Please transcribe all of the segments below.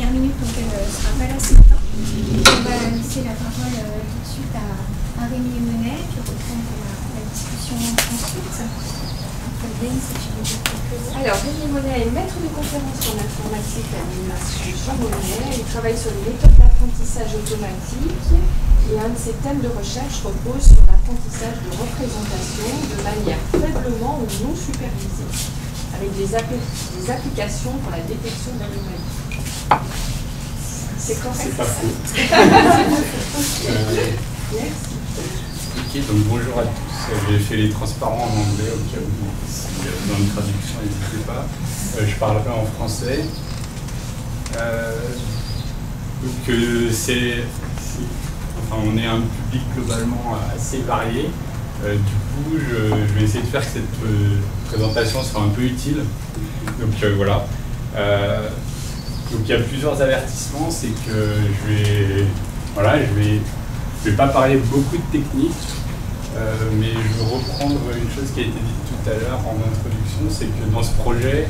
dernière minute, donc elle ne sera pas là ce matin. On va laisser la parole tout de suite à Rémi Monet, qui reprendre la discussion ensuite. Alors, Rémi Monet est maître de conférence en informatique à l'Université Jean Monnet. Il travaille sur les méthodes d'apprentissage automatique et un de ses thèmes de recherche repose sur l'apprentissage de représentation de manière faiblement ou non supervisée, avec des applications pour la détection d'anomalies. C'est correct? C'est pas faux. Merci. Ok, donc bonjour à tous. J'ai fait les transparents en anglais au cas où, si dans une traduction, n'hésitez pas. Je parlerai en français. On est un public globalement assez varié. Du coup, je vais essayer de faire que cette présentation soit un peu utile. Donc voilà. Donc il y a plusieurs avertissements. C'est que je vais pas parler beaucoup de techniques, mais je vais reprendre une chose qui a été dite tout à l'heure en introduction, c'est que dans ce projet,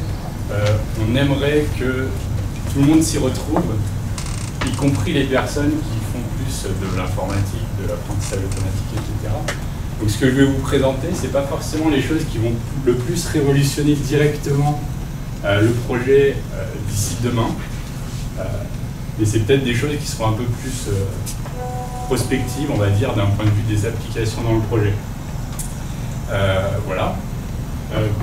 on aimerait que tout le monde s'y retrouve, y compris les personnes qui font plus de l'informatique, de l'apprentissage automatique, etc. Donc ce que je vais vous présenter, c'est pas forcément les choses qui vont le plus révolutionner directement le projet d'ici demain, mais c'est peut-être des choses qui seront un peu plus prospectives, on va dire, d'un point de vue des applications dans le projet. Voilà.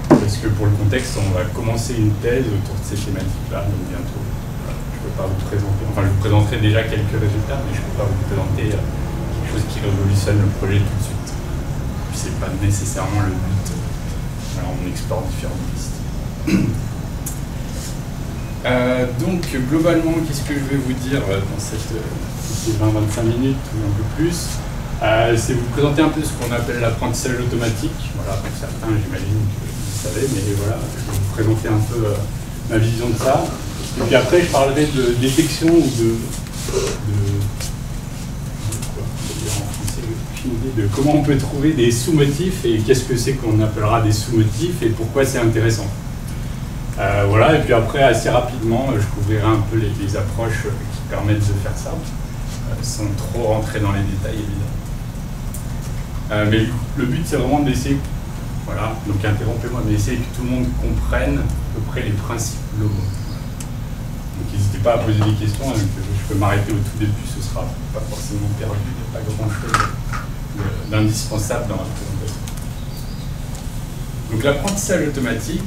Parce que pour le contexte, on va commencer une thèse autour de ces thématiques-là, donc bientôt. Je ne peux pas vous présenter, enfin je vous présenterai déjà quelques résultats, mais je ne peux pas vous présenter quelque chose qui révolutionne le projet tout de suite. Puis c'est pas nécessairement le but. Alors on explore différentes pistes. Donc globalement, qu'est-ce que je vais vous dire dans ces 20-25 minutes ou un peu plus, c'est vous présenter un peu ce qu'on appelle l'apprentissage automatique. Voilà, pour certains, j'imagine que vous savez, mais voilà, je vais vous présenter un peu ma vision de ça. Et puis après, je parlerai de détection ou de comment on peut trouver des sous-motifs et qu'est-ce que c'est qu'on appellera des sous-motifs et pourquoi c'est intéressant. Voilà, et puis après, assez rapidement, je couvrirai un peu les approches qui permettent de faire ça, sans trop rentrer dans les détails, évidemment. Mais le but, c'est vraiment d'essayer, voilà, donc interrompez-moi, mais d'essayer que tout le monde comprenne à peu près les principes globaux. Donc n'hésitez pas à poser des questions, hein, je peux m'arrêter au tout début, ce sera pas forcément perdu, il n'y a pas grand-chose d'indispensable dans la présentation. Donc l'apprentissage automatique,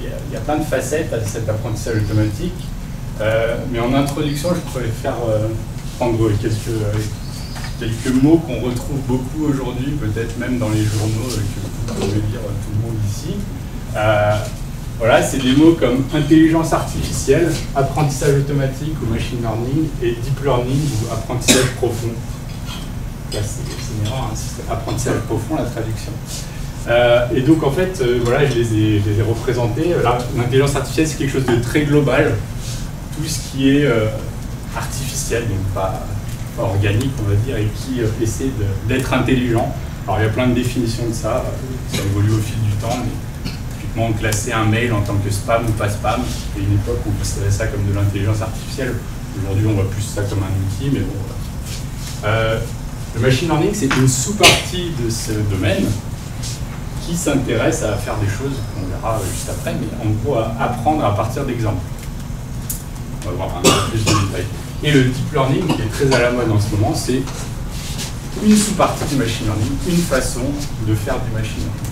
il y a plein de facettes à cet apprentissage automatique, mais en introduction, je préfère prendre quelques mots qu'on retrouve beaucoup aujourd'hui, peut-être même dans les journaux que vous pouvez lire tout le monde ici. Voilà, c'est des mots comme intelligence artificielle, apprentissage automatique ou machine learning, et deep learning ou apprentissage profond. Là, c'est une erreur, hein, c'est apprentissage profond, la traduction. Et donc en fait, voilà, je les ai représentés. L'intelligence artificielle, c'est quelque chose de très global. Tout ce qui est artificiel, donc pas organique, on va dire, et qui essaie d'être intelligent. Alors il y a plein de définitions de ça, ça évolue au fil du temps, mais typiquement on classait un mail en tant que spam ou pas spam. Il y a une époque où on considérait ça comme de l'intelligence artificielle. Aujourd'hui on voit plus ça comme un outil, mais bon. Voilà. Le machine learning, c'est une sous-partie de ce domaine qui s'intéresse à faire des choses qu'on verra juste après, mais en gros à apprendre à partir d'exemples. On va voir un peu plus de détails. Et le deep learning, qui est très à la mode en ce moment, c'est une sous-partie du machine learning, une façon de faire du machine learning.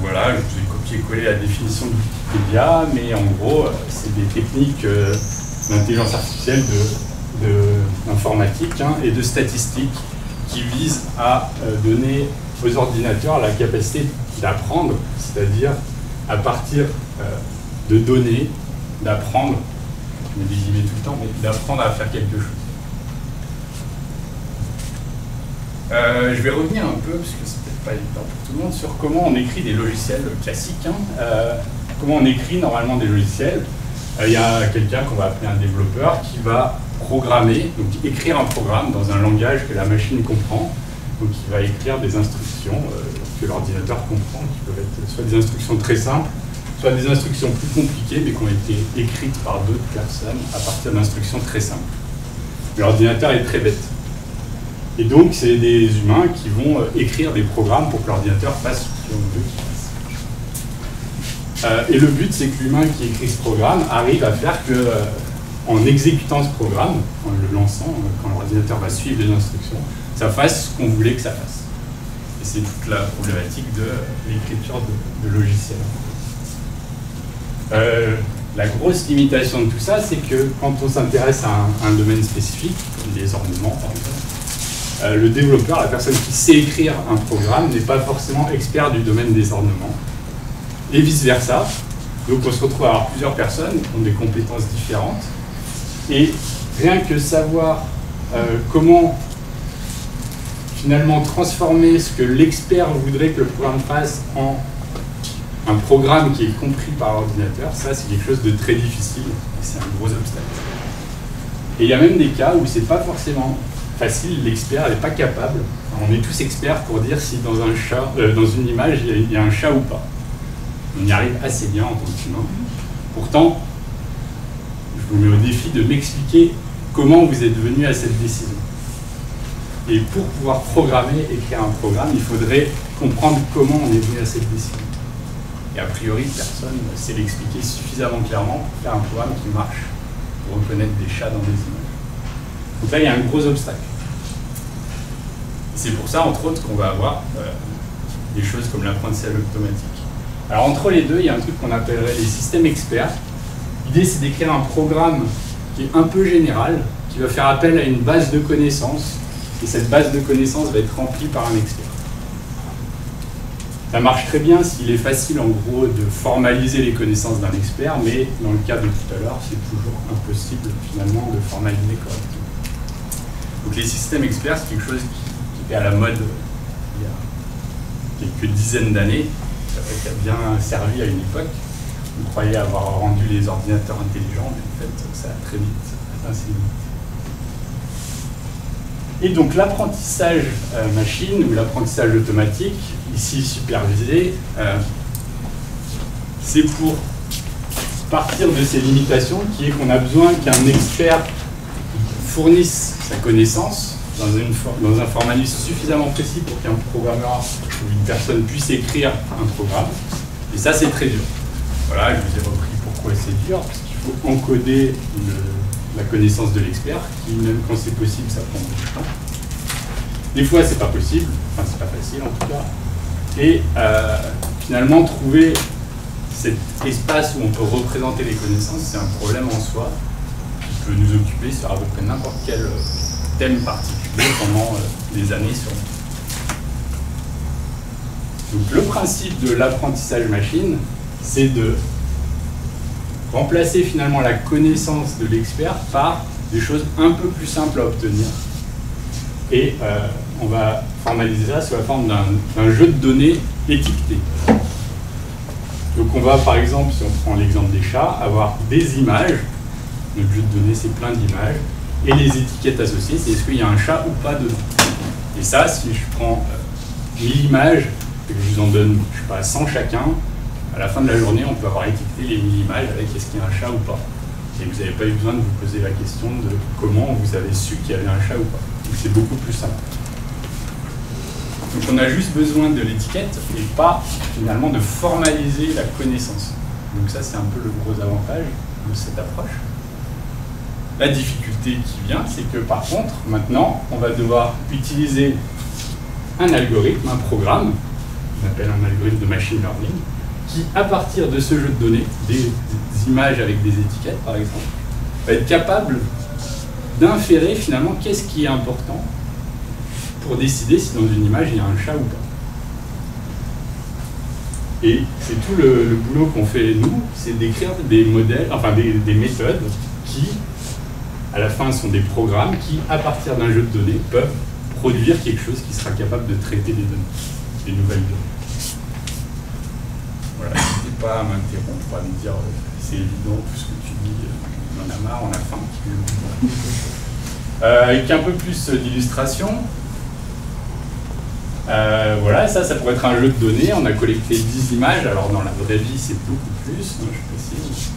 Voilà, je vous ai copié-collé la définition de Wikipédia, mais en gros, c'est des techniques d'intelligence artificielle, d'informatique et de statistiques qui visent à donner aux ordinateurs la capacité d'apprendre, c'est-à-dire à partir de données, d'apprendre, je me désignais tout le temps, mais d'apprendre à faire quelque chose. Je vais revenir un peu, parce que c'est peut-être pas évident pour tout le monde, sur comment on écrit des logiciels classiques. Comment on écrit normalement des logiciels. Il y a quelqu'un qu'on va appeler un développeur qui va programmer, donc écrire un programme dans un langage que la machine comprend. Donc il va écrire des instructions que l'ordinateur comprend, qui peuvent être soit des instructions très simples, soit des instructions plus compliquées, mais qui ont été écrites par d'autres personnes à partir d'instructions très simples. Mais l'ordinateur est très bête. Et donc, c'est des humains qui vont écrire des programmes pour que l'ordinateur fasse ce qu'on veut qu'il fasse. Et le but, c'est que l'humain qui écrit ce programme arrive à faire que, en exécutant ce programme, en le lançant, quand l'ordinateur va suivre les instructions, ça fasse ce qu'on voulait que ça fasse. Et c'est toute la problématique de l'écriture de logiciels. La grosse limitation de tout ça, c'est que quand on s'intéresse à un domaine spécifique, les ornements par exemple, le développeur, la personne qui sait écrire un programme, n'est pas forcément expert du domaine des ornements, et vice-versa. Donc on se retrouve à avoir plusieurs personnes qui ont des compétences différentes, et rien que savoir comment finalement transformer ce que l'expert voudrait que le programme fasse en un programme qui est compris par l'ordinateur, ça c'est quelque chose de très difficile, et c'est un gros obstacle. Et il y a même des cas où c'est pas forcément facile, l'expert n'est pas capable. On est tous experts pour dire si dans un chat, dans une image il y a un chat ou pas. On y arrive assez bien en tant qu'humain. Pourtant, je vous mets au défi de m'expliquer comment vous êtes venu à cette décision. Et pour pouvoir programmer, écrire un programme, il faudrait comprendre comment on est venu à cette décision. Et a priori, personne ne sait l'expliquer suffisamment clairement pour faire un programme qui marche, pour reconnaître des chats dans des images. Donc là, il y a un gros obstacle. C'est pour ça, entre autres, qu'on va avoir des choses comme l'apprentissage automatique. Alors, entre les deux, il y a un truc qu'on appellerait les systèmes experts. L'idée, c'est d'écrire un programme qui est un peu général, qui va faire appel à une base de connaissances, et cette base de connaissances va être remplie par un expert. Ça marche très bien s'il est facile, en gros, de formaliser les connaissances d'un expert, mais dans le cas de tout à l'heure, c'est toujours impossible, finalement, de formaliser correctement. Donc les systèmes experts, c'est quelque chose qui était à la mode il y a quelques dizaines d'années, qui a bien servi à une époque. On croyait avoir rendu les ordinateurs intelligents, mais en fait, ça a très vite atteint ses limites. Et donc l'apprentissage machine ou l'apprentissage automatique, ici supervisé, c'est pour partir de ces limitations qui est qu'on a besoin qu'un expert fournisse sa connaissance dans un format suffisamment précis pour qu'un programmeur ou une personne puisse écrire un programme. Et ça, c'est très dur. Voilà, je vous ai repris pourquoi c'est dur, parce qu'il faut encoder la connaissance de l'expert, qui, même quand c'est possible, ça prend beaucoup de temps. Des fois, c'est pas possible, enfin, c'est pas facile en tout cas. Et finalement, trouver cet espace où on peut représenter les connaissances, c'est un problème en soi, qui peut nous occuper sur à peu près n'importe quel thème particulier pendant des années sur nous. Donc le principe de l'apprentissage machine, c'est de remplacer finalement la connaissance de l'expert par des choses un peu plus simples à obtenir. Et on va formaliser ça sous la forme d'un jeu de données étiqueté. Donc on va par exemple, si on prend l'exemple des chats, avoir des images. Notre jeu de données, c'est plein d'images. Et les étiquettes associées, c'est est-ce qu'il y a un chat ou pas dedans. Et ça, si je prends 1000 images et que je vous en donne, je sais pas, 100 chacun, à la fin de la journée, on peut avoir étiqueté les 1000 images avec est-ce qu'il y a un chat ou pas. Et vous n'avez pas eu besoin de vous poser la question de comment vous avez su qu'il y avait un chat ou pas. Donc c'est beaucoup plus simple. Donc on a juste besoin de l'étiquette et pas finalement de formaliser la connaissance. Donc ça, c'est un peu le gros avantage de cette approche. La difficulté qui vient, c'est que par contre, maintenant, on va devoir utiliser un algorithme, un programme, qu'on appelle un algorithme de machine learning, qui, à partir de ce jeu de données, des images avec des étiquettes par exemple, va être capable d'inférer finalement qu'est-ce qui est important pour décider si dans une image il y a un chat ou pas. Et c'est tout le boulot qu'on fait nous, c'est d'écrire des modèles, enfin des méthodes qui, à la fin, sont des programmes qui, à partir d'un jeu de données, peuvent produire quelque chose qui sera capable de traiter des données, des nouvelles données. Voilà, n'hésitez pas à m'interrompre, à me dire c'est évident, tout ce que tu dis, on en a marre, on a faim. Avec un peu plus d'illustration, Voilà, ça pourrait être un jeu de données. On a collecté 10 images. Alors dans la vraie vie, c'est beaucoup plus. Donc, je précise.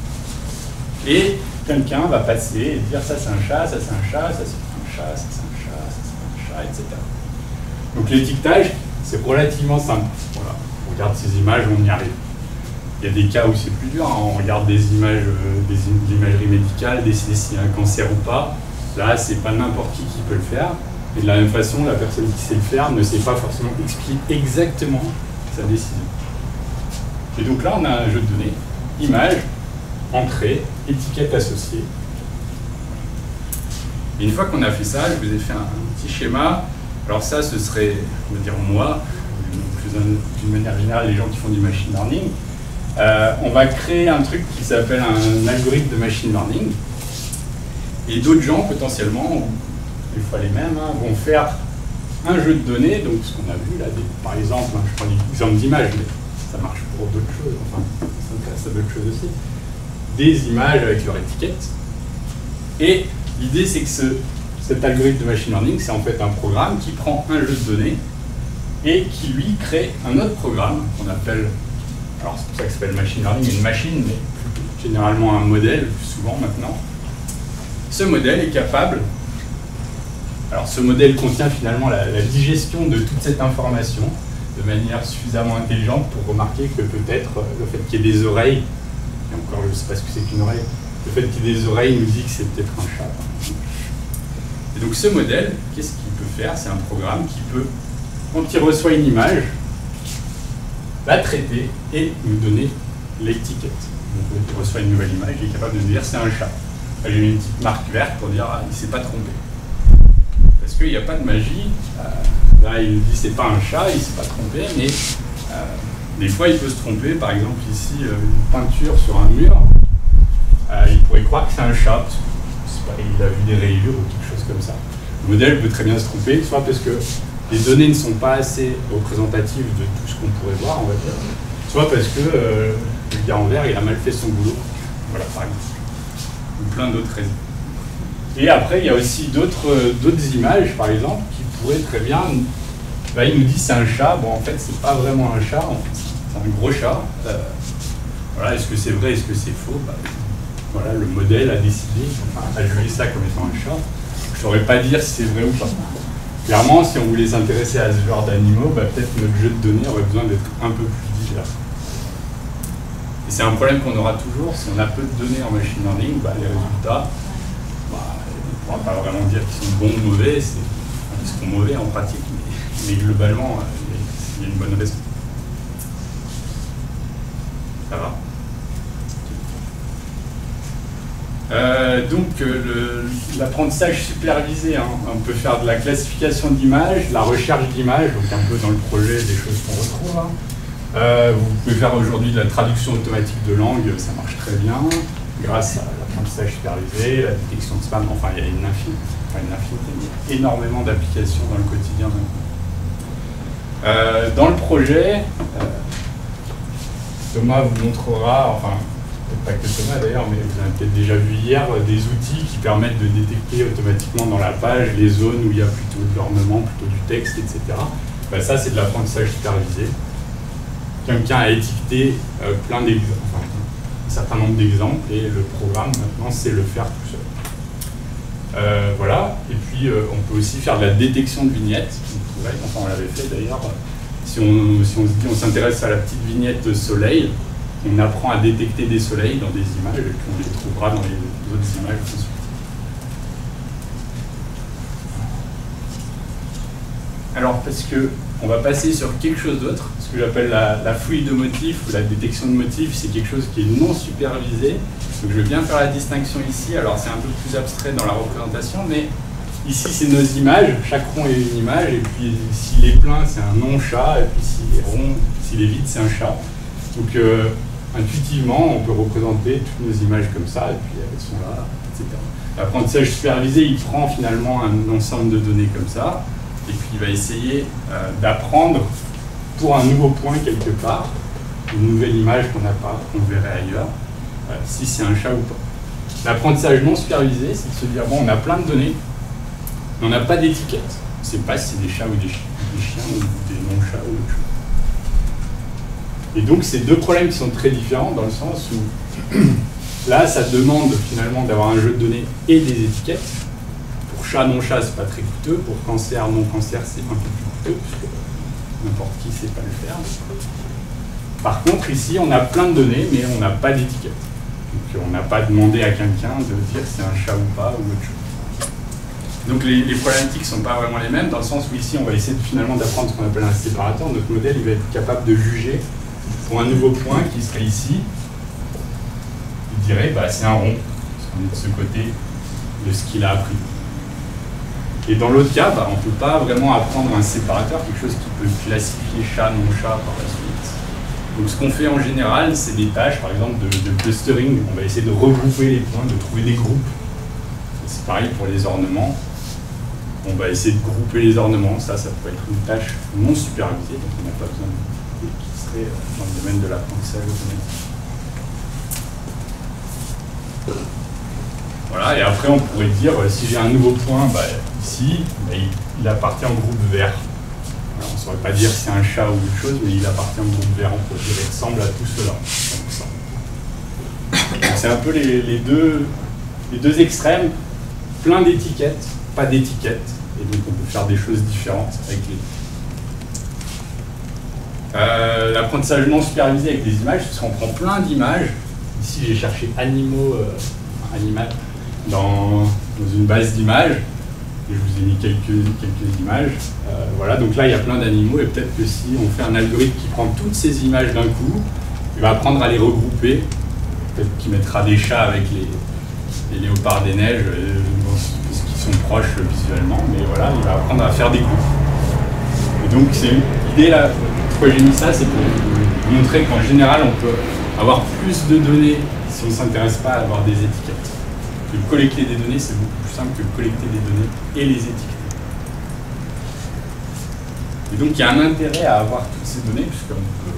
Et quelqu'un va passer et dire ça c'est un chat, ça c'est un chat, ça c'est un chat, ça c'est un chat, ça c'est un chat, etc. Donc l'étiquetage, c'est relativement simple. Voilà. On regarde ces images, on y arrive. Il y a des cas où c'est plus dur. Hein. On regarde des images, de l'imagerie médicale, décider s'il y a un cancer ou pas. Là, c'est pas n'importe qui peut le faire. Et de la même façon, la personne qui sait le faire ne sait pas forcément expliquer exactement sa décision. Et donc là, on a un jeu de données, image, entrée, étiquette associée. Et une fois qu'on a fait ça, je vous ai fait un petit schéma. Alors ça, ce serait, on va dire moi, d'une manière générale, les gens qui font du machine learning. On va créer un truc qui s'appelle un algorithme de machine learning. Et d'autres gens, potentiellement, des fois les mêmes, hein, vont faire un jeu de données, donc ce qu'on a vu là, par exemple, hein, je prends l'exemple d'image, mais ça marche pour d'autres choses, enfin, ça m'intéresse à d'autres choses aussi, des images avec leur étiquette. Et l'idée, c'est que cet algorithme de machine learning, c'est en fait un programme qui prend un jeu de données et qui, lui, crée un autre programme qu'on appelle, alors c'est pour ça que ça s'appelle machine learning, une machine, mais généralement un modèle, plus souvent maintenant. Ce modèle est capable, alors ce modèle contient finalement la digestion de toute cette information de manière suffisamment intelligente pour remarquer que peut-être le fait qu'il y ait des oreilles, et encore je ne sais pas ce que c'est qu'une oreille, le fait qu'il y ait des oreilles nous dit que c'est peut-être un chat. Et donc ce modèle, qu'est-ce qu'il peut faire? C'est un programme qui peut, quand il reçoit une image, la traiter et nous donner l'étiquette. Donc quand il reçoit une nouvelle image, il est capable de nous dire c'est un chat. J'ai mis une petite marque verte pour dire il ne s'est pas trompé. Parce qu'il n'y a pas de magie. Là, il nous dit c'est pas un chat, il ne s'est pas trompé, mais des fois il peut se tromper. Par exemple, ici, une peinture sur un mur, il pourrait croire que c'est un chat, parce que, il a vu des rayures ou quelque chose comme ça. Le modèle peut très bien se tromper, soit parce que les données ne sont pas assez représentatives de tout ce qu'on pourrait voir, on va dire, soit parce que le gars en vert, il a mal fait son boulot. Voilà, par exemple. Ou plein d'autres raisons. Et après, il y a aussi d'autres images, par exemple, qui pourraient très bien... Là, il nous dit c'est un chat. Bon, en fait, c'est pas vraiment un chat, c'est un gros chat. Voilà, est-ce que c'est vrai, est-ce que c'est faux? Voilà, le modèle a décidé, a jugé ça comme étant un chat. Je ne saurais pas dire si c'est vrai ou pas. Clairement, si on voulait s'intéresser à ce genre d'animaux, peut-être notre jeu de données aurait besoin d'être un peu plus divers. Et c'est un problème qu'on aura toujours. Si on a peu de données en machine learning, les résultats, on ne pourra pas vraiment dire qu'ils sont bons ou mauvais. Ils seront mauvais en pratique, mais globalement, il y a une bonne raison. Ça va? Donc l'apprentissage supervisé, hein, on peut faire de la classification d'images, la recherche d'images, donc un peu dans le projet des choses qu'on retrouve. Hein. Vous pouvez faire aujourd'hui de la traduction automatique de langue, ça marche très bien, grâce à l'apprentissage supervisé, la détection de spam, enfin il y a une infinité, énormément d'applications dans le quotidien maintenant. Dans le projet, Thomas vous montrera, enfin peut-être pas que Thomas d'ailleurs, mais vous avez peut-être déjà vu hier, des outils qui permettent de détecter automatiquement dans la page les zones où il y a plutôt de l'ornement, plutôt du texte, etc. Ça c'est de l'apprentissage supervisé. Quelqu'un a étiqueté plein d'exemples, enfin, un certain nombre d'exemples, et le programme maintenant c'est le faire tout seul. Voilà, et puis on peut aussi faire de la détection de vignettes. Enfin, on l'avait fait d'ailleurs. Si on s'intéresse à la petite vignette de soleil, on apprend à détecter des soleils dans des images, et puis on les trouvera dans les autres images ensuite. Alors, parce qu'on va passer sur quelque chose d'autre, ce que j'appelle la fouille de motifs ou la détection de motifs, c'est quelque chose qui est non supervisé. Donc je vais bien faire la distinction ici. Alors c'est un peu plus abstrait dans la représentation, mais ici c'est nos images, chaque rond est une image, et puis s'il est plein c'est un non-chat, et puis s'il est rond, s'il est vide c'est un chat. Donc intuitivement on peut représenter toutes nos images comme ça, et puis elles sont là, etc. L'apprentissage supervisé, il prend finalement un ensemble de données comme ça, et puis il va essayer d'apprendre pour un nouveau point quelque part, une nouvelle image qu'on n'a pas, qu'on verrait ailleurs, si c'est un chat ou pas. L'apprentissage non supervisé, c'est de se dire, bon, on a plein de données, mais on n'a pas d'étiquette. On ne sait pas si c'est des chats ou des chiens ou des non-chats ou autre chose. Et donc, c'est deux problèmes qui sont très différents dans le sens où là, ça demande finalement d'avoir un jeu de données et des étiquettes. Pour chat, non-chat, c'est pas très coûteux. Pour cancer, non-cancer, c'est un peu plus coûteux, puisque n'importe qui ne sait pas le faire. Par contre, ici, on a plein de données, mais on n'a pas d'étiquette. Donc, on n'a pas demandé à quelqu'un de dire si c'est un chat ou pas, ou autre chose. Donc, les problématiques ne sont pas vraiment les mêmes, dans le sens où ici, on va essayer finalement d'apprendre ce qu'on appelle un séparateur. Notre modèle, il va être capable de juger pour un nouveau point qui serait ici. Il dirait, bah, c'est un rond, parce qu'on est de ce côté de ce qu'il a appris. Et dans l'autre cas, bah, on ne peut pas vraiment apprendre un séparateur, quelque chose qui peut classifier chat, non-chat par la suite. Donc ce qu'on fait en général, c'est des tâches, par exemple, de clustering. On va essayer de regrouper les points, de trouver des groupes. C'est pareil pour les ornements. On va essayer de grouper les ornements. Ça peut être une tâche non supervisée, donc on n'a pas besoin de qui serait dans le domaine de l'apprentissage automatique. Voilà, et après on pourrait dire, si j'ai un nouveau point, bah, ici, bah, il appartient au groupe vert. Alors, on ne saurait pas dire si c'est un chat ou autre chose, mais il appartient au groupe vert, on pourrait dire, il ressemble à tout cela. C'est un peu les deux extrêmes, plein d'étiquettes, pas d'étiquettes, et donc on peut faire des choses différentes avec les... L'apprentissage non supervisé avec des images, parce qu'on prend plein d'images. Ici j'ai cherché animaux, animal, dans une base d'images, et je vous ai mis quelques images. Voilà, donc là il y a plein d'animaux, et peut-être que si on fait un algorithme qui prend toutes ces images d'un coup, il va apprendre à les regrouper, peut-être qu'il mettra des chats avec les léopards des neiges, parce qu'ils sont proches visuellement, mais voilà, il va apprendre à faire des groupes. Et donc c'est l'idée là, pourquoi j'ai mis ça, c'est pour vous montrer qu'en général on peut avoir plus de données si on ne s'intéresse pas à avoir des étiquettes. Que collecter des données, c'est beaucoup plus simple que collecter des données et les étiqueter. Et donc il y a un intérêt à avoir toutes ces données, puisqu'on peut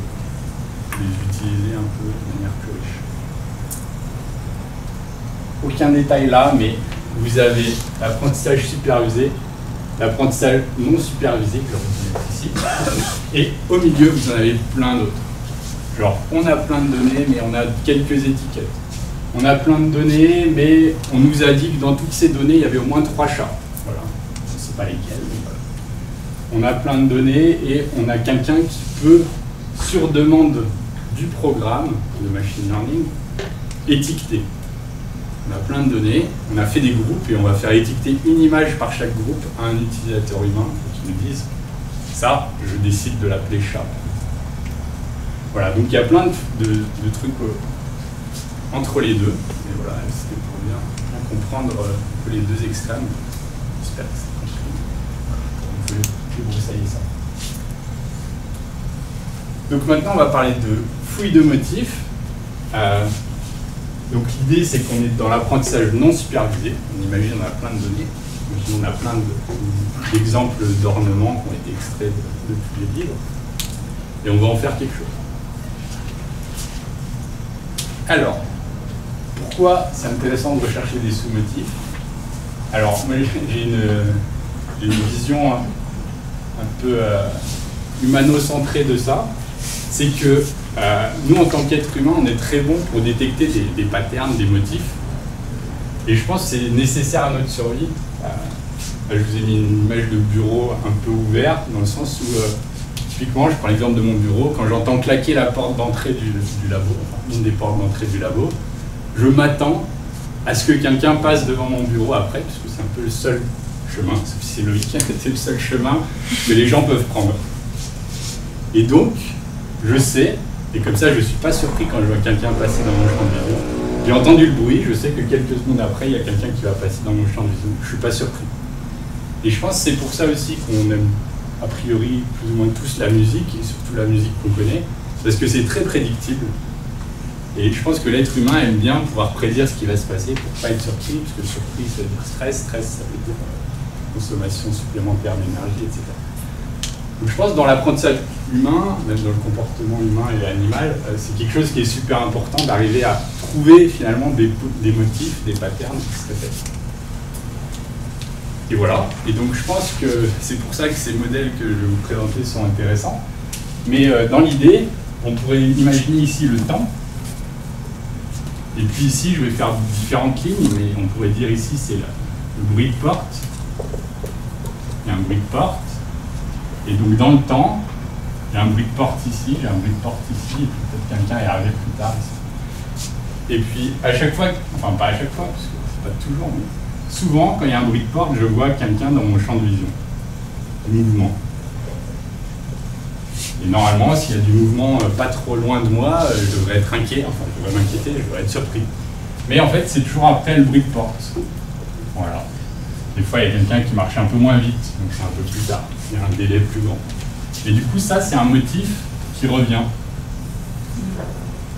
les utiliser un peu de manière plus riche. Aucun détail là, mais vous avez l'apprentissage supervisé, l'apprentissage non supervisé, que je vais mettre ici, et au milieu, vous en avez plein d'autres. Genre, on a plein de données, mais on a quelques étiquettes. On a plein de données, mais on nous a dit que dans toutes ces données, il y avait au moins 3 chats. Voilà. Je ne sais pas lesquels, mais voilà. On a plein de données et on a quelqu'un qui peut, sur demande du programme de machine learning, étiqueter. On a plein de données, on a fait des groupes et on va faire étiqueter une image par chaque groupe à un utilisateur humain qui nous dise ça, je décide de l'appeler chat. Voilà, donc il y a plein de trucs entre les deux. Et voilà, c'était pour bien comprendre un peu les deux extrêmes. J'espère que c'est compris. On peut débroussailler ça. Donc maintenant, on va parler de fouille de motifs. Donc l'idée, c'est qu'on est dans l'apprentissage non supervisé. On imagine on a plein de données. Donc, on a plein d'exemples d'ornements qui ont été extraits de tous les livres. Et on va en faire quelque chose. Alors, pourquoi c'est intéressant de rechercher des sous-motifs? Alors, moi, j'ai une vision un peu humano-centrée de ça. C'est que nous, en tant qu'être humain, on est très bon pour détecter des patterns, des motifs. Et je pense que c'est nécessaire à notre survie. Je vous ai mis une image de bureau un peu ouverte, dans le sens où, typiquement, je prends l'exemple de mon bureau, quand j'entends claquer la porte d'entrée du labo, enfin, une des portes d'entrée du labo, je m'attends à ce que quelqu'un passe devant mon bureau après, puisque c'est un peu le seul chemin, c'est logique, c'est le seul chemin que les gens peuvent prendre. Et donc, je sais, et comme ça je ne suis pas surpris quand je vois quelqu'un passer dans mon champ de vision. J'ai entendu le bruit, je sais que quelques secondes après, il y a quelqu'un qui va passer dans mon champ de vision. Je ne suis pas surpris. Et je pense que c'est pour ça aussi qu'on aime a priori plus ou moins tous la musique, et surtout la musique qu'on connaît, parce que c'est très prédictible. Et je pense que l'être humain aime bien pouvoir prédire ce qui va se passer pour ne pas être surpris, parce que surprise ça veut dire stress, stress ça veut dire consommation supplémentaire d'énergie, etc. Donc je pense que dans l'apprentissage humain, même dans le comportement humain et animal, c'est quelque chose qui est super important d'arriver à trouver finalement des motifs, des patterns qui se répètent. Et voilà. Et donc je pense que c'est pour ça que ces modèles que je vais vous présenter sont intéressants. Mais dans l'idée, on pourrait imaginer ici le temps. Et puis ici, je vais faire différentes lignes, mais on pourrait dire ici, c'est le bruit de porte. Il y a un bruit de porte. Et donc dans le temps, il y a un bruit de porte ici, j'ai un bruit de porte ici, et puis peut-être quelqu'un est arrivé plus tard ici. Et puis à chaque fois, enfin pas à chaque fois, parce que c'est pas toujours, mais souvent quand il y a un bruit de porte, je vois quelqu'un dans mon champ de vision. Du mouvement. Et normalement, s'il y a du mouvement pas trop loin de moi, je devrais être inquiet, enfin je devrais m'inquiéter, je devrais être surpris. Mais en fait, c'est toujours après le bruit de porte. Voilà. Des fois, il y a quelqu'un qui marche un peu moins vite, donc c'est un peu plus tard. Il y a un délai plus grand. Et du coup, ça, c'est un motif qui revient.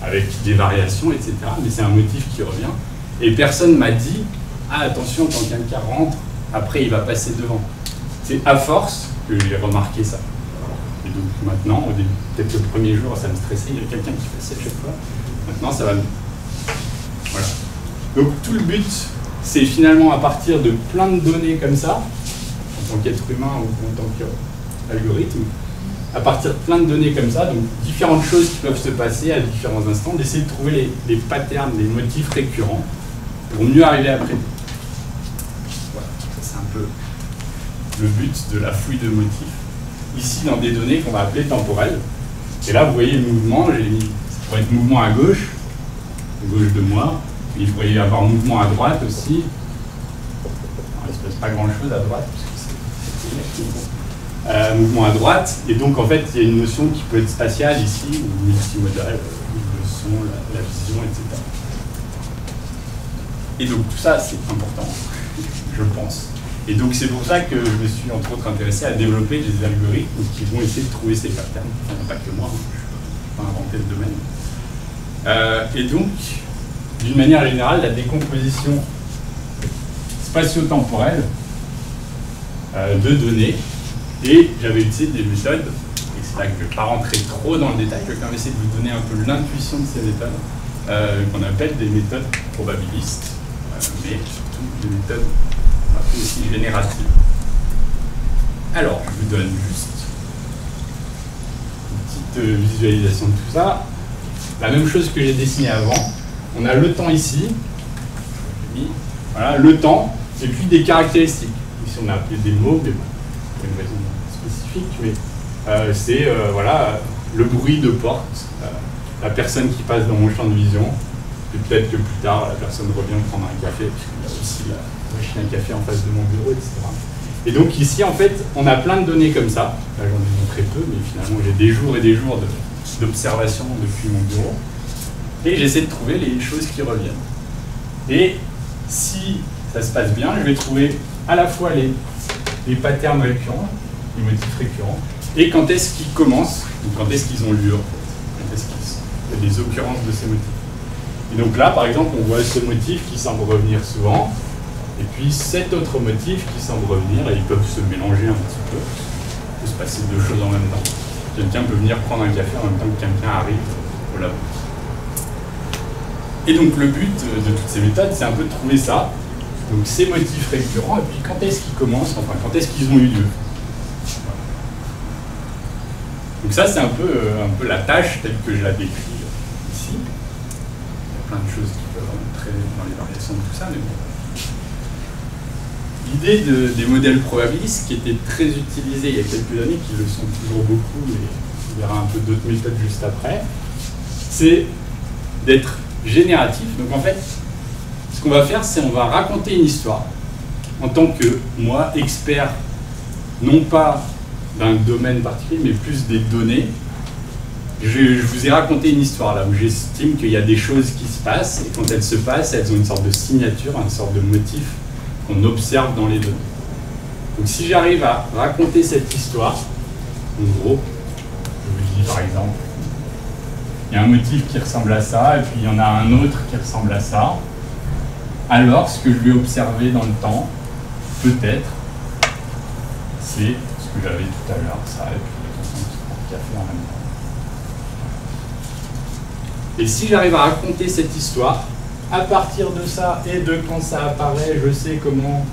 Avec des variations, etc. Mais c'est un motif qui revient. Et personne m'a dit, ah attention, quand quelqu'un rentre, après il va passer devant. C'est à force que j'ai remarqué ça. Et donc maintenant, au début, peut-être le premier jour, ça me stressait, il y a quelqu'un qui passait à chaque fois. Maintenant, ça va mieux. Voilà. Donc tout le but, c'est finalement à partir de plein de données comme ça, en tant qu'être humain ou en tant qu'algorithme, à partir de plein de données comme ça, donc différentes choses qui peuvent se passer à différents instants, d'essayer de trouver les patterns, les motifs récurrents pour mieux arriver à prédire. Voilà, c'est un peu le but de la fouille de motifs. Ici, dans des données qu'on va appeler temporelles. Et là, vous voyez le mouvement, j'ai mis, ça pourrait être mouvement à gauche de moi, il pourrait y avoir mouvement à droite aussi. Alors, il ne se passe pas grand-chose à droite, parce que c'est mouvement à droite, et donc en fait, il y a une notion qui peut être spatiale ici, ou multimodale, le son, la vision, etc. Et donc tout ça, c'est important, je pense. Et donc c'est pour ça que je me suis entre autres intéressé à développer des algorithmes qui vont essayer de trouver ces patterns. Enfin, pas que moi, je ne peux pas inventer le domaine. Et donc, d'une manière générale, la décomposition spatio-temporelle de données, et j'avais utilisé des méthodes, et c'est là que je ne vais pas rentrer trop dans le détail, je vais quand même essayer de vous donner un peu l'intuition de ces méthodes, qu'on appelle des méthodes probabilistes, mais surtout des méthodes un peu aussi génératives. Alors, je vous donne juste une petite visualisation de tout ça. La même chose que j'ai dessiné avant. On a le temps ici, voilà, le temps, et puis des caractéristiques. Ici, on a appelé des mots, mais bon, pour une raison spécifique, mais c'est voilà, le bruit de porte, la personne qui passe dans mon champ de vision, et peut-être que plus tard, la personne revient prendre un café, puisqu'il y a aussi la machine à café en face de mon bureau, etc. Et donc ici, en fait, on a plein de données comme ça. Là, j'en ai montré peu, mais finalement, j'ai des jours et des jours d'observation depuis mon bureau. Et j'essaie de trouver les choses qui reviennent. Et si ça se passe bien, je vais trouver à la fois les patterns récurrents, les motifs récurrents, et quand est-ce qu'ils commencent, ou quand est-ce qu'ils ont lieu, en fait. Quand est-ce qu'il y a des occurrences de ces motifs. Et donc là, par exemple, on voit ce motif qui semble revenir souvent, et puis cet autre motif qui semble revenir, et ils peuvent se mélanger un petit peu. Il peut se passer deux choses en même temps. Quelqu'un peut venir prendre un café en même temps que quelqu'un arrive au labo. Et donc le but de toutes ces méthodes, c'est un peu de trouver ça, donc ces motifs récurrents, et puis quand est-ce qu'ils commencent, enfin quand est-ce qu'ils ont eu lieu. Donc ça, c'est un peu la tâche telle que je la décris ici. Il y a plein de choses qui peuvent rentrer dans les variations de tout ça, mais bon. L'idée des modèles probabilistes, qui étaient très utilisés il y a quelques années, qui le sont toujours beaucoup, et on verra un peu d'autres méthodes juste après, c'est d'être génératif. Donc en fait, ce qu'on va faire, c'est on va raconter une histoire en tant que moi, expert, non pas d'un domaine particulier, mais plus des données. Je vous ai raconté une histoire là où j'estime qu'il y a des choses qui se passent, et quand elles se passent, elles ont une sorte de signature, une sorte de motif qu'on observe dans les données. Donc si j'arrive à raconter cette histoire, en gros, je vous dis par exemple, il y a un motif qui ressemble à ça, et puis il y en a un autre qui ressemble à ça. Alors, ce que je vais observer dans le temps, peut-être, c'est ce que j'avais tout à l'heure, ça, et puis le café en même temps. Et si j'arrive à raconter cette histoire, à partir de ça et de quand ça apparaît, je sais comment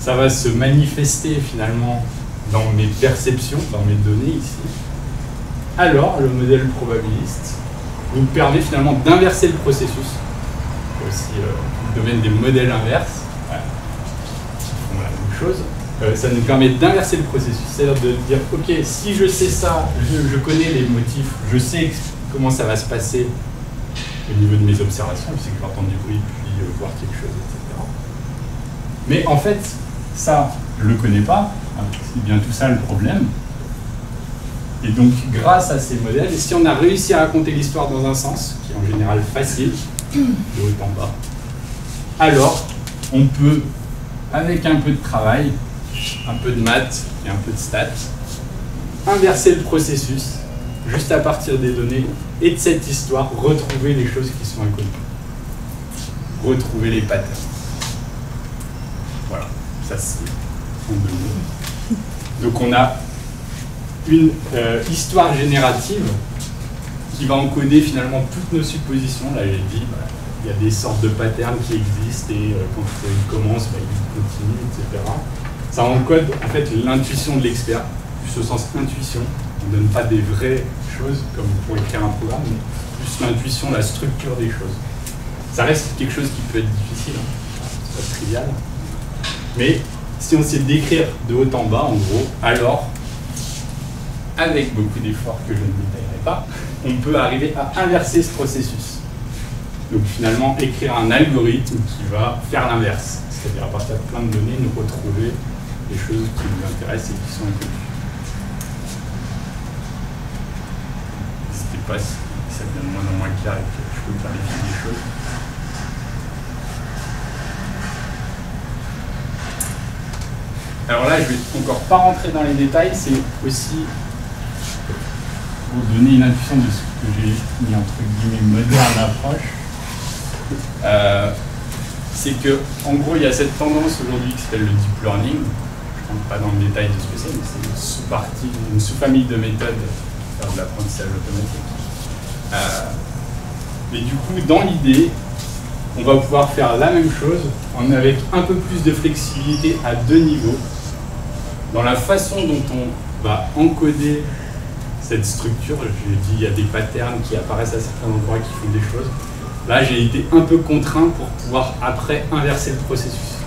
ça va se manifester finalement dans mes perceptions, dans mes données ici, alors le modèle probabiliste nous permet finalement d'inverser le processus. C'est aussi le domaine des modèles inverses, qui font la même chose. Ça nous permet d'inverser le processus, c'est-à-dire de dire, ok, si je sais ça, je connais les motifs, je sais comment ça va se passer au niveau de mes observations, je sais que je vais entendre du bruit, puis voir quelque chose, etc. Mais en fait, ça, je ne le connais pas, c'est bien tout ça le problème. Et donc, grâce à ces modèles, si on a réussi à raconter l'histoire dans un sens, qui est en général facile, de haut en bas, alors on peut, avec un peu de travail, un peu de maths et un peu de stats, inverser le processus, juste à partir des données et de cette histoire, retrouver les choses qui sont inconnues. Retrouver les patterns. Voilà, ça c'est en 2 mots. Donc on a une histoire générative qui va encoder finalement toutes nos suppositions. Là j'ai dit, il y a des sortes de patterns qui existent et quand ils commencent, ils continuent, etc. Ça encode en fait l'intuition de l'expert, plus au sens intuition. On ne donne pas des vraies choses comme pour écrire un programme, mais plus l'intuition, la structure des choses. Ça reste quelque chose qui peut être difficile, hein. C'est pas trivial. Mais si on sait décrire de haut en bas, en gros, alors, avec beaucoup d'efforts que je ne détaillerai pas, on peut arriver à inverser ce processus. Donc finalement, écrire un algorithme qui va faire l'inverse. C'est-à-dire à partir de plein de données, nous retrouver des choses qui nous intéressent et qui sont inconnues. N'hésitez pas si ça devient de moins en moins clair et que je peux clarifier des choses. Alors là, je ne vais encore pas rentrer dans les détails, c'est aussi pour donner une intuition de ce que j'ai mis entre guillemets moderne approche. C'est que, en gros, il y a cette tendance aujourd'hui qui s'appelle le deep learning. Je ne rentre pas dans le détail de ce que c'est, mais c'est une sous-partie, une sous-famille de méthodes pour faire de l'apprentissage automatique. Et du coup, dans l'idée, on va pouvoir faire la même chose avec un peu plus de flexibilité à 2 niveaux, dans la façon dont on va encoder cette structure. J'ai dit, il y a des patterns qui apparaissent à certains endroits qui font des choses. Là, j'ai été un peu contraint pour pouvoir après inverser le processus.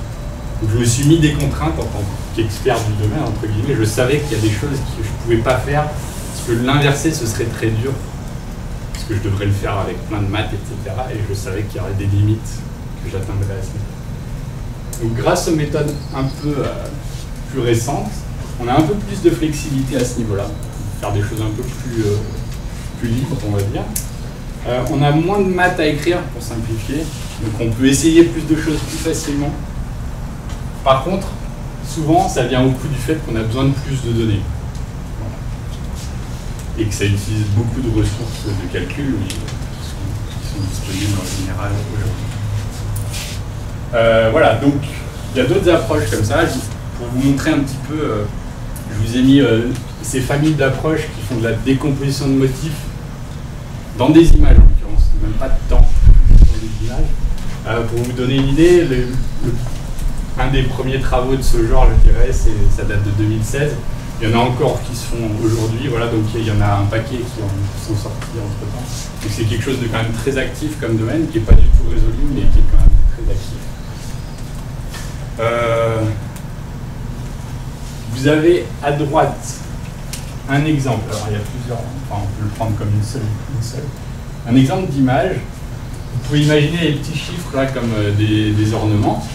Donc, je me suis mis des contraintes en tant qu'expert du domaine, entre guillemets. Je savais qu'il y a des choses que je ne pouvais pas faire, parce que l'inverser, ce serait très dur, parce que je devrais le faire avec plein de maths, etc. Et je savais qu'il y aurait des limites que j'atteindrais à ce niveau. Donc, grâce aux méthodes un peu plus récentes, on a un peu plus de flexibilité à ce niveau-là. Faire des choses un peu plus libres, on va dire. On a moins de maths à écrire pour simplifier, donc on peut essayer plus de choses plus facilement. Par contre, souvent, ça vient au coup du fait qu'on a besoin de plus de données. Voilà. Et que ça utilise beaucoup de ressources de calcul, mais qui sont disponibles en général aujourd'hui. Voilà, donc il y a d'autres approches comme ça. Pour vous montrer un petit peu, je vous ai mis ces familles d'approches qui font de la décomposition de motifs dans des images, en l'occurrence, même pas de temps dans des images. Pour vous donner une idée, un des premiers travaux de ce genre, je dirais, ça date de 2016. Il y en a encore qui se font aujourd'hui, voilà, donc il y en a un paquet qui sont sortis entre-temps. Donc c'est quelque chose de quand même très actif comme domaine, qui n'est pas du tout résolu, mais qui est quand même très actif. Vous avez à droite un exemple, alors il y a plusieurs, enfin on peut le prendre comme une seule. Un exemple d'image, vous pouvez imaginer les petits chiffres là comme des ornements,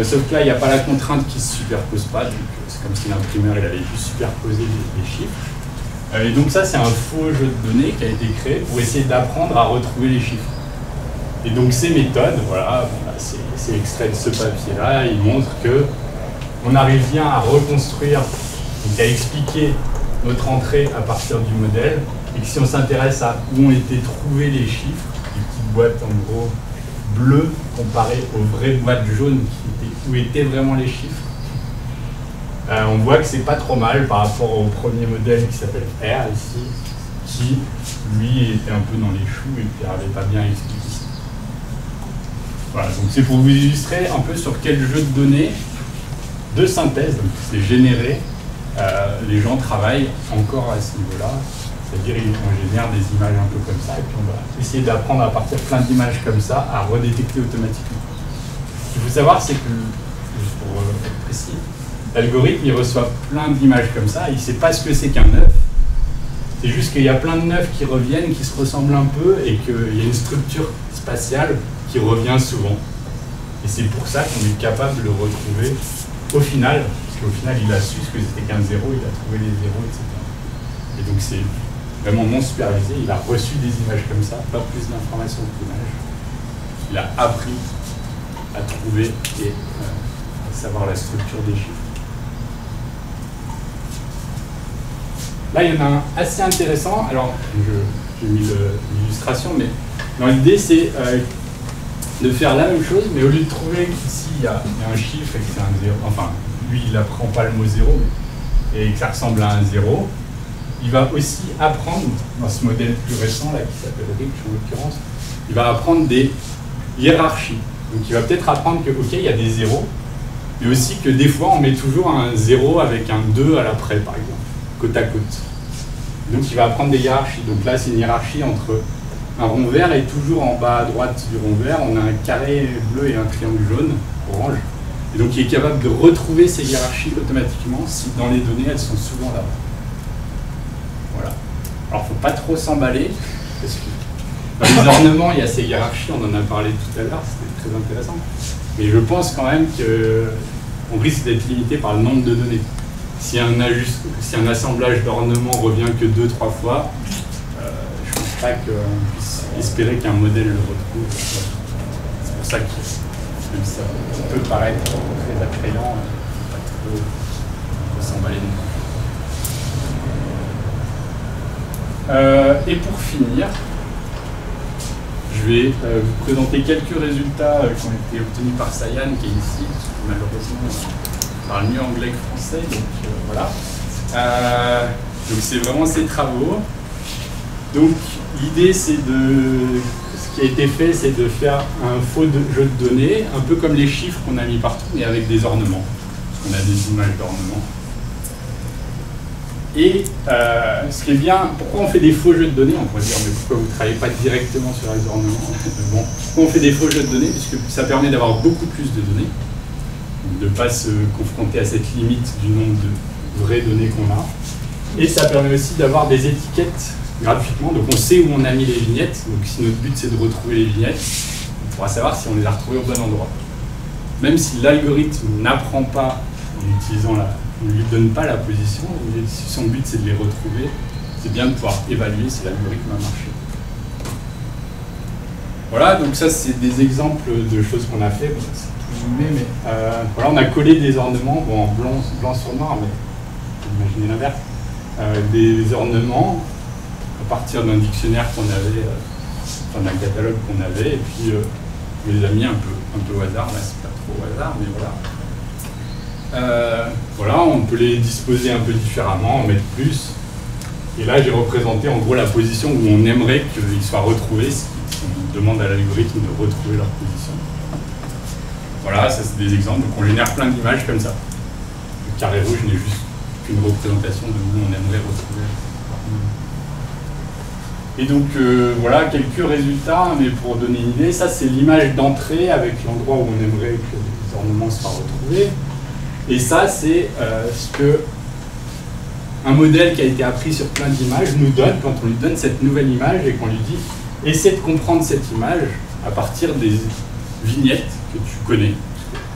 sauf que là il n'y a pas la contrainte qui ne se superpose pas, donc c'est comme si l'imprimeur il avait pu superposer les chiffres. Et donc ça c'est un faux jeu de données qui a été créé pour essayer d'apprendre à retrouver les chiffres. Et donc ces méthodes, voilà, bon, c'est extrait de ce papier là, il montre que on arrive bien à reconstruire, donc à expliquer notre entrée à partir du modèle, et que si on s'intéresse à où ont été trouvés les chiffres, les petites boîtes en gros bleues comparées aux vraies boîtes jaunes où étaient vraiment les chiffres, on voit que c'est pas trop mal par rapport au premier modèle qui s'appelle R ici, qui lui était un peu dans les choux et qui n'avait pas bien expliqué. Voilà, donc c'est pour vous illustrer un peu sur quel jeu de données de synthèse, donc c'est généré, les gens travaillent encore à ce niveau-là, c'est-à-dire on génère des images un peu comme ça, et puis on va essayer d'apprendre à partir de plein d'images comme ça, à redétecter automatiquement. Ce qu'il faut savoir, c'est que, juste pour être précis, l'algorithme il reçoit plein d'images comme ça, il ne sait pas ce que c'est qu'un œuf, c'est juste qu'il y a plein de œufs qui reviennent, qui se ressemblent un peu, et qu'il y a une structure spatiale qui revient souvent. Et c'est pour ça qu'on est capable de le retrouver au final, parce qu'au final il a su ce que c'était qu'un zéro, il a trouvé les zéros, etc. Et donc c'est vraiment non supervisé, il a reçu des images comme ça, pas plus d'informations que l'image. Il a appris à trouver et à savoir la structure des chiffres. Là, il y en a un assez intéressant. Alors, j'ai mis l'illustration, mais dans l'idée, c'est de faire la même chose, mais au lieu de trouver qu'ici, il y a un chiffre et que c'est un zéro, enfin, lui, il n'apprend pas le mot zéro, et que ça ressemble à un zéro, il va aussi apprendre, dans ce modèle plus récent, là, qui s'appelle Rich en l'occurrence, il va apprendre des hiérarchies. Donc, il va peut-être apprendre que, ok, il y a des zéros, mais aussi que des fois, on met toujours un zéro avec un 2 à l'après, par exemple, côte à côte. Donc il va apprendre des hiérarchies. Donc là, c'est une hiérarchie entre un rond vert et toujours en bas à droite du rond vert, on a un carré bleu et un triangle jaune, orange. Et donc il est capable de retrouver ces hiérarchies automatiquement si dans les données, elles sont souvent là. Voilà. Alors il ne faut pas trop s'emballer, parce que dans les ornements, il y a ces hiérarchies, on en a parlé tout à l'heure, c'était très intéressant. Mais je pense quand même qu'on risque d'être limité par le nombre de données. Si un assemblage d'ornements revient que 2-3 fois, je ne pense pas qu'on puisse espérer qu'un modèle le retrouve. C'est pour ça que même si ça peut paraître très attrayant, pas trop s'emballer non plus. Et pour finir, je vais vous présenter quelques résultats qui ont été obtenus par Sayan, qui est ici, malheureusement. Parle mieux anglais que français, donc voilà. Donc c'est vraiment ces travaux. Donc l'idée c'est ce qui a été fait, c'est de faire un faux jeu de données, un peu comme les chiffres qu'on a mis partout, mais avec des ornements. Parce qu'on a des images d'ornements. Et ce qui est bien, pourquoi on fait des faux jeux de données? On pourrait dire, mais pourquoi vous ne travaillez pas directement sur les ornements? Bon, pourquoi on fait des faux jeux de données? Puisque ça permet d'avoir beaucoup plus de données. De ne pas se confronter à cette limite du nombre de vraies données qu'on a. Et ça permet aussi d'avoir des étiquettes gratuitement, donc on sait où on a mis les vignettes, donc si notre but c'est de retrouver les vignettes, on pourra savoir si on les a retrouvées au bon endroit. Même si l'algorithme n'apprend pas en utilisant on ne lui donne pas la position, si son but c'est de les retrouver, c'est bien de pouvoir évaluer si l'algorithme a marché. Voilà, donc ça c'est des exemples de choses qu'on a fait. Bon, mais voilà, on a collé des ornements, bon, en blanc sur noir, mais imaginez l'inverse, des ornements à partir d'un dictionnaire qu'on avait, enfin d'un catalogue qu'on avait, et puis on les a mis un peu au hasard, là c'est pas trop au hasard, mais voilà. Voilà, on peut les disposer un peu différemment, en mettre plus, et là j'ai représenté en gros la position où on aimerait qu'ils soient retrouvés, si on demande à l'algorithme de retrouver leur position. Voilà, ça c'est des exemples, donc on génère plein d'images comme ça. Le carré rouge n'est juste qu'une représentation de où on aimerait retrouver. Et donc voilà, quelques résultats, mais pour donner une idée, ça c'est l'image d'entrée avec l'endroit où on aimerait que les ornements soient retrouvés. Et ça c'est ce que un modèle qui a été appris sur plein d'images nous donne quand on lui donne cette nouvelle image et qu'on lui dit « Essaie de comprendre cette image à partir des vignettes que tu connais. »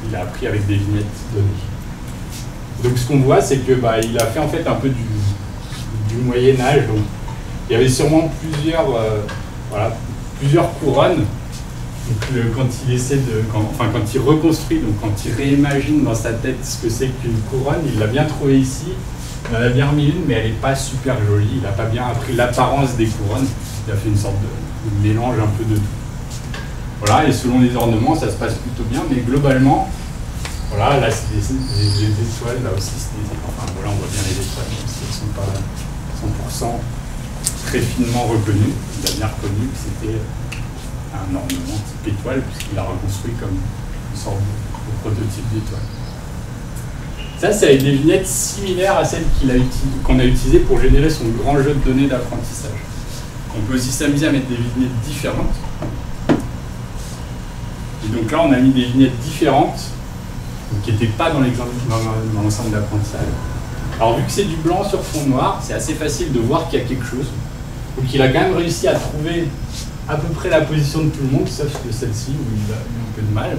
Il a appris avec des vignettes données. Donc ce qu'on voit, c'est que il a fait en fait un peu du Moyen-Âge. Donc il y avait sûrement plusieurs couronnes. Donc, quand il essaie quand il reconstruit, donc quand il réimagine dans sa tête ce que c'est qu'une couronne, il l'a bien trouvé ici. Il en a bien remis une, mais elle n'est pas super jolie. Il n'a pas bien appris l'apparence des couronnes. Il a fait une sorte de mélange un peu de tout. Voilà, et selon les ornements, ça se passe plutôt bien, mais globalement, voilà, là c'est des étoiles, là aussi c'est des... Enfin voilà, on voit bien les étoiles, même si elles ne sont pas 100% très finement reconnues. Il a bien reconnu que c'était un ornement type étoile, puisqu'il l'a reconstruit comme une sorte de prototype d'étoile. Ça, c'est avec des vignettes similaires à celles qu'on a utilisées pour générer son grand jeu de données d'apprentissage. On peut aussi s'amuser à mettre des vignettes différentes. Et donc là, on a mis des vignettes différentes, qui n'étaient pas dans l'ensemble d'apprentissage. Alors vu que c'est du blanc sur fond noir, c'est assez facile de voir qu'il y a quelque chose. Donc il a quand même réussi à trouver à peu près la position de tout le monde, sauf que celle-ci, où il a eu un peu de mal.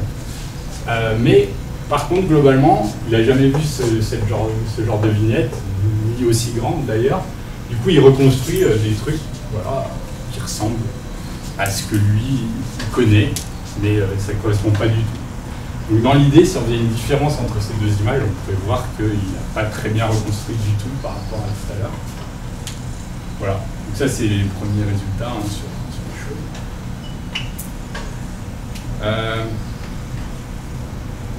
Mais par contre, globalement, il n'a jamais vu ce genre de vignette, ni aussi grande d'ailleurs. Du coup, il reconstruit des trucs voilà, qui ressemblent à ce que lui connaît, mais ça ne correspond pas du tout. Donc dans l'idée, si on faisait une différence entre ces deux images, on pouvait voir qu'il n'a pas très bien reconstruit du tout par rapport à tout à l'heure. Voilà, donc ça c'est les premiers résultats sur les choses.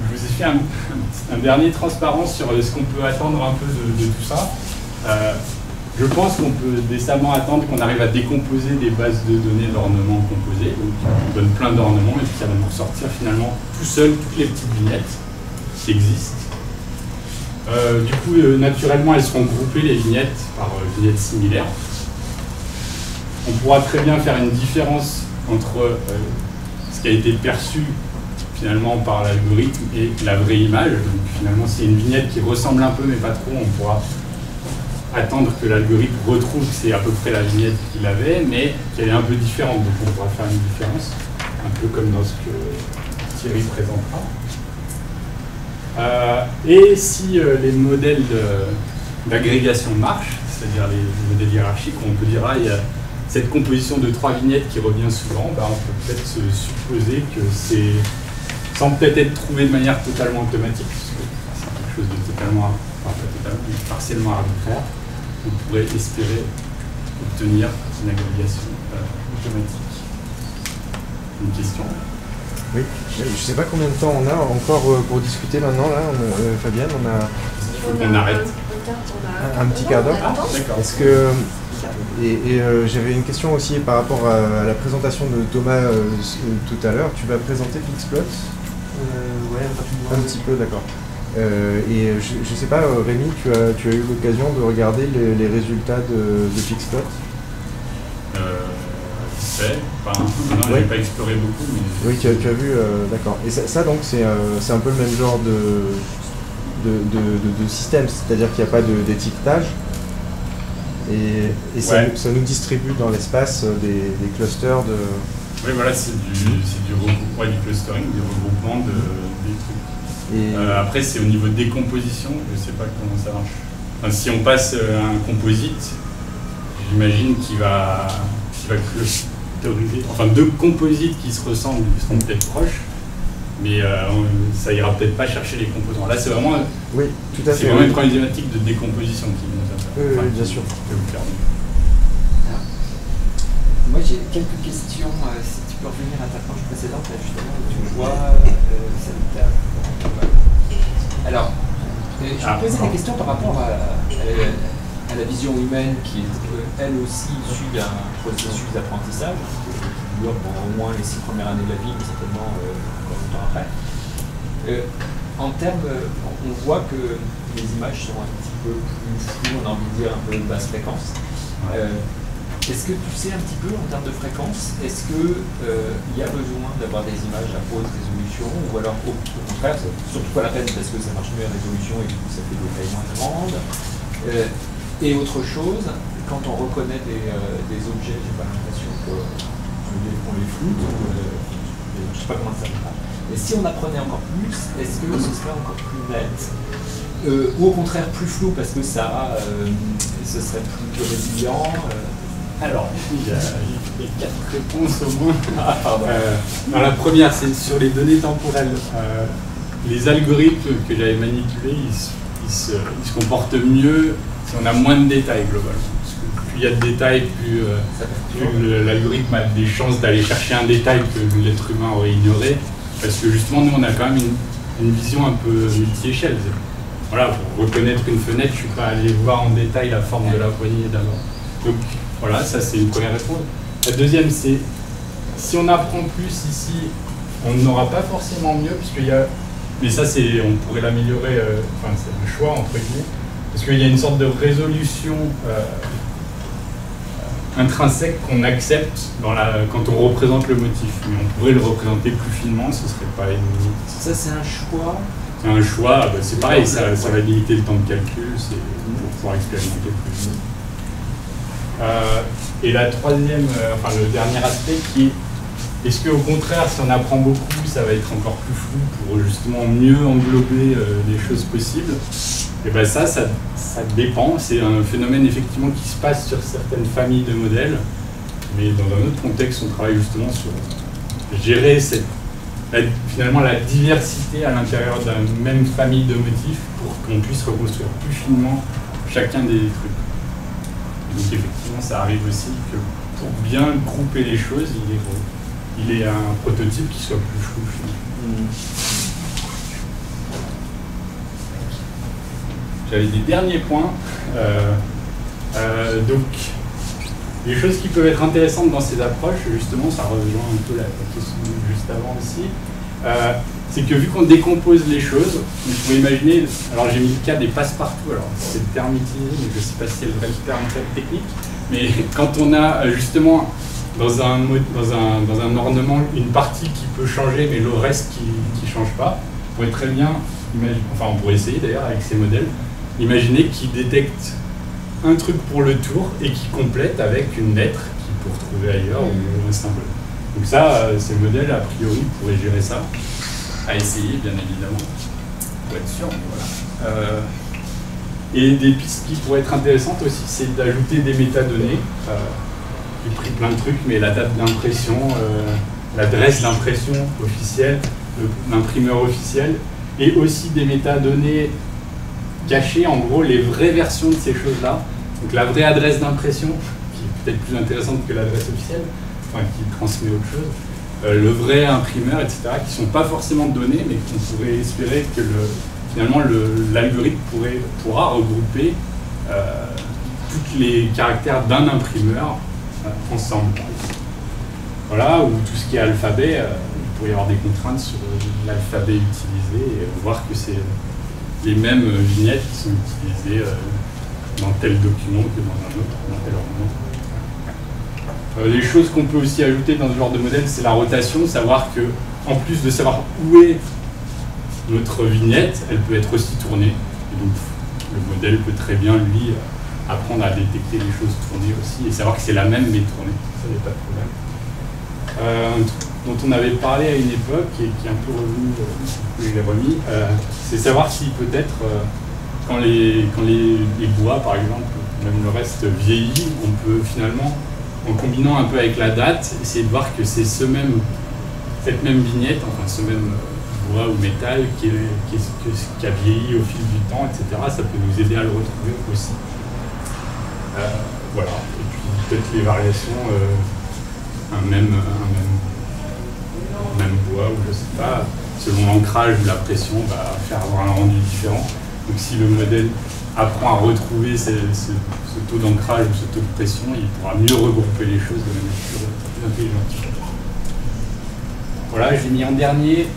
Je vous ai fait un dernier transparence sur ce qu'on peut attendre un peu de tout ça. Je pense qu'on peut décemment attendre qu'on arrive à décomposer des bases de données d'ornements composés. Donc on donne plein d'ornements et puis ça va nous ressortir finalement tout seul toutes les petites vignettes qui existent. Du coup, naturellement, elles seront groupées, les vignettes, par vignettes similaires. On pourra très bien faire une différence entre ce qui a été perçu finalement par l'algorithme et la vraie image. Donc finalement, c'est une vignette qui ressemble un peu mais pas trop, on pourra attendre que l'algorithme retrouve que c'est à peu près la vignette qu'il avait, mais qu'elle est un peu différente. Donc on pourra faire une différence, un peu comme dans ce que Thierry présentera. Et si les modèles d'agrégation marchent, c'est-à-dire les modèles hiérarchiques, on peut dire il y a cette composition de 3 vignettes qui revient souvent, on peut peut-être se supposer que c'est, sans peut-être être trouvé de manière totalement automatique, parce que c'est quelque chose de totalement, enfin pas totalement, mais partiellement arbitraire, on pourrait espérer obtenir une agrégation automatique. Une question ? Oui, je ne sais pas combien de temps on a encore pour discuter maintenant, là, Fabienne, on a... On arrête. Un petit quart d'heure. Ah, d'accord. Est-ce que... j'avais une question aussi par rapport à la présentation de Thomas tout à l'heure. Tu vas présenter Pixplot Ouais, rapidement. Un petit peu, d'accord. Et je ne sais pas, Rémi, tu as eu l'occasion de regarder les résultats de Pixplot? Non, je n'ai pas exploré beaucoup. Mais... Oui, tu as vu, d'accord. Et ça donc, c'est un peu le même genre de système, c'est-à-dire qu'il n'y a pas d'étiquetage. Et ça, ouais. Ça nous distribue dans l'espace des clusters de... Oui, voilà, c'est du regroupement, du clustering, du regroupement des trucs. Après, c'est au niveau de décomposition, je ne sais pas comment ça marche. Enfin, si on passe un composite, j'imagine qu'il va clusteriser. Enfin, 2 composites qui se ressemblent, qui seront peut-être proches, mais ça ira peut-être pas chercher les composants. Là, c'est vraiment, oui, tout à fait, c'est vraiment une problématique de décomposition qui nous appelle. Oui, bien sûr. Moi, j'ai quelques questions. Si tu peux revenir à ta planche précédente, là, justement, où tu vois alors, je me posais des questions par rapport à la vision humaine qui est, elle aussi, issue d'un processus d'apprentissage qui dure au moins les 6 premières années de la vie, mais certainement encore longtemps après. En termes, on voit que les images sont un petit peu plus floues, on a envie de dire un peu de basse fréquence. Est-ce que tu sais un petit peu en termes de fréquence, est-ce qu'il y a besoin d'avoir des images à haute résolution ou alors au contraire, c'est surtout pas la peine parce que ça marche mieux à résolution et du coup ça fait des tailles moins grandes. Et autre chose, quand on reconnaît des objets, j'ai pas l'impression qu'on les floute, je sais pas comment ça va. Et si on apprenait encore plus, est-ce que ce serait encore plus net ou au contraire plus flou parce que ça, ce serait plus résilient Alors, il y a 4 réponses au moins. Dans la première, c'est sur les données temporelles. Les algorithmes que j'avais manipulés, ils se comportent mieux si on a moins de détails globalement. Parce que plus il y a de détails, plus l'algorithme a des chances d'aller chercher un détail que l'être humain aurait ignoré. Parce que justement, nous, on a quand même une vision un peu multi-échelle. Voilà, pour reconnaître une fenêtre, je ne suis pas allé voir en détail la forme de la poignée d'abord. Donc voilà, ça c'est une première réponse. La deuxième, c'est si on apprend plus ici, on n'aura pas forcément mieux, puisqu'il y a mais ça, on pourrait l'améliorer, enfin, c'est un choix, entre guillemets, parce qu'il y a une sorte de résolution intrinsèque qu'on accepte quand on représente le motif. Mais on pourrait le représenter plus finement, ce serait pas une limite. Ça, c'est un choix. C'est un choix, c'est pareil, ça va limiter le temps de calcul, c'est pour pouvoir expérimenter plus. Et la troisième, enfin le dernier aspect qui est, est-ce qu'au contraire, si on apprend beaucoup, ça va être encore plus flou pour justement mieux englober les choses possibles? Et bien ça dépend, c'est un phénomène effectivement qui se passe sur certaines familles de modèles, mais dans un autre contexte, on travaille justement sur gérer finalement la diversité à l'intérieur d'une même famille de motifs pour qu'on puisse reconstruire plus finement chacun des trucs. Donc effectivement, ça arrive aussi que pour bien grouper les choses, il est un prototype qui soit plus flou. J'avais des derniers points. Donc, les choses qui peuvent être intéressantes dans ces approches, justement, ça rejoint un peu la question juste avant aussi, c'est que vu qu'on décompose les choses, vous pouvez imaginer, alors j'ai mis le cas des passe-partout, alors c'est le terme utilisé, mais je ne sais pas si c'est le vrai terme technique, mais quand on a justement dans un ornement une partie qui peut changer, mais le reste qui ne change pas, on pourrait très bien, on pourrait essayer d'ailleurs avec ces modèles, imaginer qu'ils détectent un truc pour le tour et qui complète avec une lettre qu'il peut retrouver ailleurs ou un symbole. Donc ça, ces modèles, a priori, pourraient gérer ça. À essayer, bien évidemment, pour être sûr. Voilà. Et des pistes qui pourraient être intéressantes aussi, c'est d'ajouter des métadonnées. J'ai pris plein de trucs, mais la date d'impression, l'adresse d'impression officielle, l'imprimeur officiel, et aussi des métadonnées cachées, en gros, les vraies versions de ces choses-là. Donc la vraie adresse d'impression, qui est peut-être plus intéressante que l'adresse officielle, enfin qui transmet autre chose. Le vrai imprimeur, etc., qui ne sont pas forcément donnés, mais qu'on pourrait espérer que finalement l'algorithme pourra regrouper tous les caractères d'un imprimeur ensemble. Voilà, ou tout ce qui est alphabet, il pourrait y avoir des contraintes sur l'alphabet utilisé et voir que c'est les mêmes vignettes qui sont utilisées dans tel document que dans un autre, dans tel ornement. Les choses qu'on peut aussi ajouter dans ce genre de modèle, c'est la rotation, savoir que, en plus de savoir où est notre vignette, elle peut être aussi tournée. Et donc, le modèle peut très bien, lui, apprendre à détecter les choses tournées aussi et savoir que c'est la même mais tournée. Ça n'est pas de problème. Un truc dont on avait parlé à une époque et qui est un peu revenu, que je l'ai remis, c'est savoir si peut-être, quand les bois, par exemple, même le reste vieillit, on peut finalement, en combinant un peu avec la date, essayer de voir que c'est cette même vignette, enfin ce même bois ou métal qui a vieilli au fil du temps, etc. Ça peut nous aider à le retrouver aussi. Voilà. Et puis peut-être les variations, un même bois, ou je sais pas, selon l'ancrage ou la pression, va faire avoir un rendu différent. Donc si le modèle apprend à retrouver ce taux d'ancrage ou ce taux de pression, il pourra mieux regrouper les choses de manière plus intelligente. Voilà, j'ai mis en dernier,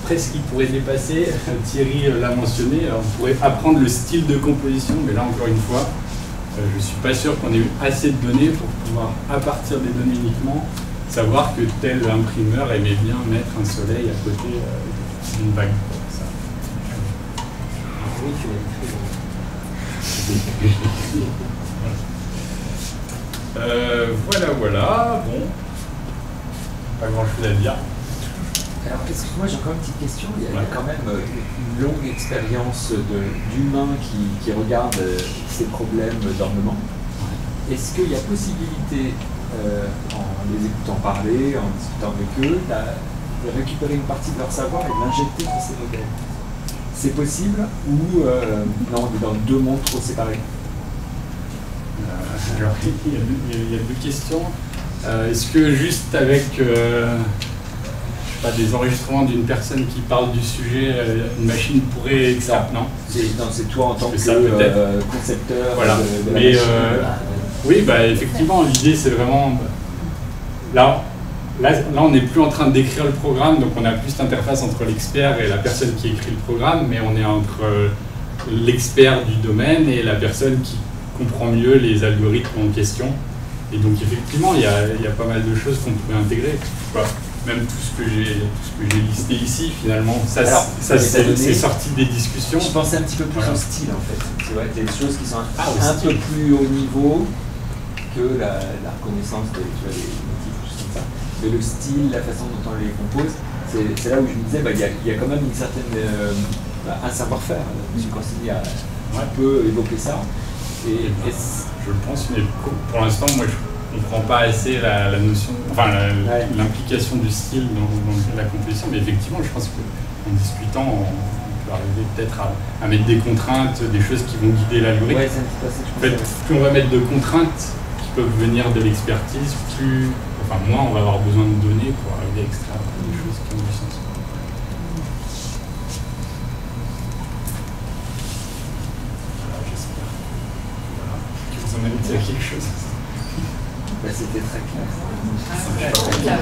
presque qui pourrait dépasser, Thierry l'a mentionné, on pourrait apprendre le style de composition, mais là encore une fois, je ne suis pas sûr qu'on ait eu assez de données pour pouvoir, à partir des données uniquement, savoir que tel imprimeur aimait bien mettre un soleil à côté d'une bague. Voilà, bon, pas grand chose à dire. Alors, excuse-moi, j'ai encore une petite question. Il y a quand même une longue expérience d'humains qui regardent ces problèmes d'ornement. Est-ce qu'il y a possibilité, en les écoutant parler, en discutant avec eux, de récupérer une partie de leur savoir et de l'injecter dans ces modèles? C'est possible ou non, on est dans deux mondes trop séparés? Alors, il y a deux questions. Est-ce que juste avec des enregistrements d'une personne qui parle du sujet, une machine pourrait... Non, c'est toi en tant que concepteur. Voilà. De la mais machine. oui, effectivement, l'idée c'est vraiment... Là, Là, on n'est plus en train d'écrire le programme, donc on a plus d'interface entre l'expert et la personne qui écrit le programme, mais on est entre l'expert du domaine et la personne qui comprend mieux les algorithmes en question. Et donc effectivement, il y a pas mal de choses qu'on pourrait intégrer. Même tout ce que j'ai listé ici, finalement, c'est sorti des discussions. Je pensais un petit peu plus au style, en fait. C'est vrai qu'il y a des choses qui sont un peu plus haut niveau que la reconnaissance des motifs, choses comme ça. Mais le style, la façon dont on les compose, c'est là où je me disais, il y a quand même une certaine, un savoir-faire. M. Corsini a un peu évoqué ça. Et je pense, mais pour l'instant, moi, je ne comprends pas assez la notion, enfin, l'implication du style dans la composition. Mais effectivement, je pense qu'en discutant, on peut arriver peut-être à mettre des contraintes, des choses qui vont guider l'algorithme. En fait, plus on va mettre de contraintes qui peuvent venir de l'expertise, moins on va avoir besoin de données pour arriver à extraire des choses qui ont du sens. Ça m'a dit quelque chose. C'était très clair.